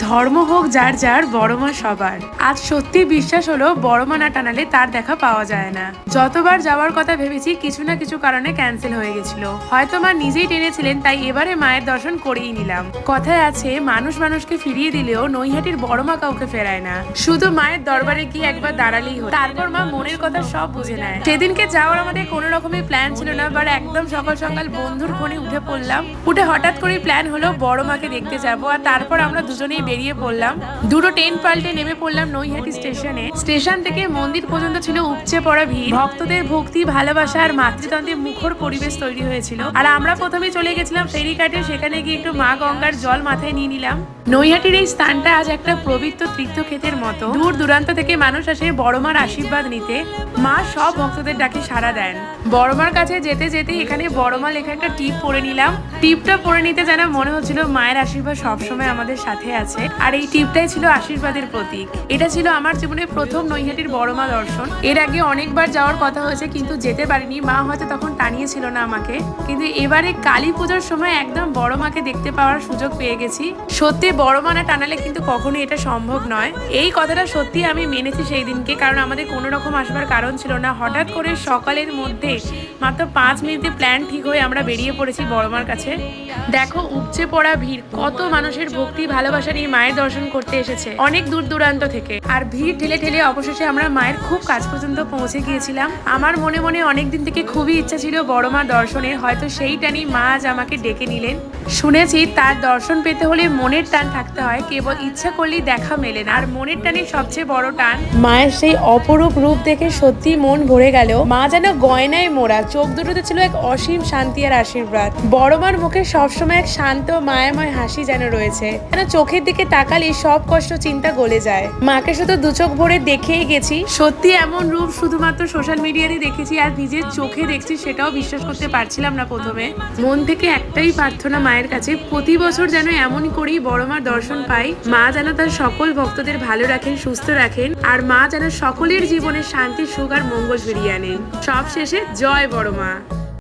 ধর্ম হোক যার যার, বড় মা সবার। আজ সত্যি বিশ্বাস হলো বড় মা না টানালে তার দেখা পাওয়া যায় না। যতবার যাওয়ার কথা ভেবেছি কিছু না কিছু কারণে ক্যান্সেল হয়ে গেছিল। হয়তো মা নিজেই টেনেছিলেন, তাই এবারে মায়ের দর্শন করেই নিলাম। কথায় আছে মানুষ মানুষকে ফিরিয়ে দিলেও নৈহাটির বড় মা কাউকে ফেরায় না। শুধু মায়ের দরবারে গিয়ে একবার দাঁড়ালেই হয়, তারপর মা মনের কথা সব বুঝে নেয়। সেদিনকে যাওয়ার আমাদের কোনো রকমের প্ল্যান ছিল না, বাট একদম সকাল সকাল বন্ধুর ফোনে উঠে পড়লাম। উঠে হঠাৎ করেই প্ল্যান হলো বড় মাকে দেখতে যাবো, আর তারপর আমরা দুজনেই বেরিয়ে পড়লাম। দুটো ট্রেন পাল্টে নেমে পড়লাম নৈহাটি স্টেশনে। স্টেশন থেকে মন্দির পর্যন্ত ছিল উপচে পড়া ভিড়। ভক্তদের ভক্তি, ভালোবাসা আর মাতৃতন্ত্রে মুখর পরিবেশ তৈরি হয়েছিল। আর আমরা প্রথমে চলে গেছিলাম ফেরিঘাটে, সেখানে গিয়ে একটু মা গঙ্গার জল মাথায় নিয়ে নিলাম। নৈহাটির এই স্থানটা আজ একটা পবিত্র তীর্থক্ষেত্রের মতো। দূর দূরান্ত থেকে মানুষ আসে বড় মার আশীর্বাদ নিতে। মা সব ভক্তদের ডাকে সাড়া দেন। বড় মার কাছে যেতে যেতে এখানে বড় মা লেখা একটা টিপ পরে নিলাম। টিপটা পরে নিতে যেন মনে হচ্ছিল মায়ের আশীর্বাদ সবসময় আমাদের সাথে আছে, আর এই টিপটাই ছিল আশীর্বাদের প্রতীক। এটা ছিল আমার জীবনে প্রথম নৈহাটির বড় মা দর্শন। এর আগে অনেকবার যাওয়ার কথা হয়েছে, কিন্তু যেতে পারিনি। মা হয়তো তখন টানিয়েছিল না আমাকে, কিন্তু এবারে কালী পুজোর সময় একদম বড় মাকে দেখতে পাওয়ার সুযোগ পেয়ে গেছি। সত্যি বড় মা না টানালে কিন্তু কখনোই এটা সম্ভব নয়। এই কথাটা সত্যি আমি মেনেছি সেই দিনকে, কারণ আমাদের কোনো রকম আসবার কারণ ছিল না। হঠাৎ করে সকালের মধ্যে মাত্র 5 মিনিটে প্ল্যান ঠিক হয়ে আমরা বেরিয়ে পড়েছি বড় মার কাছে। দেখো উপচে পড়া ভিড়, কত মানুষের ভক্তি ভালোবাসা নিয়ে মায়ের দর্শন করতে এসেছে অনেক দূর দূরান্ত থেকে। আর ভিড় ঠেলে ঠেলে অবশেষে আমরা মায়ের খুব কাছ পর্যন্ত পৌঁছে গিয়েছিলাম। আমার মনে মনে অনেকদিন থেকে খুবই ইচ্ছা ছিল বড় মা দর্শনের, হয়তো সেই টানেই মা আজ আমাকে ডেকে নিলেন। শুনেছি তার দর্শন পেতে হলে মনের টান থাকতে হয়, কেবল ইচ্ছা করলেই দেখা মেলে না। আর মনের টানই সবচেয়ে বড় টান। মায়ের সেই অপরূপ রূপ দেখে সত্যি মন ভরে গেল। মা যেন গয়নায় মোড়া, চোখ দুটোতে ছিল এক অসীম শান্তি আর আশীর্বাদ। বড় মার মুখে সবসময় এক শান্ত মায়াময় হাসি যেন রয়েছে, যেন চোখের দিকে তাকালে সব কষ্ট চিন্তা গলে যায়। মাকে শুধু দু চোখ ভরে দেখেই গেছি। সত্যি এমন রূপ শুধুমাত্র সোশ্যাল মিডিয়াতে দেখেছি, আর নিজের চোখে দেখছি সেটাও বিশ্বাস করতে পারছিলাম না প্রথমে। মন থেকে একটাই প্রার্থনা মায়ের কাছে, প্রতি বছর যেন এমন করেই বড় মার দর্শন পাই। মা যেন তার সকল ভক্তদের ভালো রাখেন, সুস্থ রাখেন, আর মা যেন সকলের জীবনে শান্তি, সুখ আর মঙ্গল ফিরিয়ে আনেন। সব শেষে জয় বড় মা।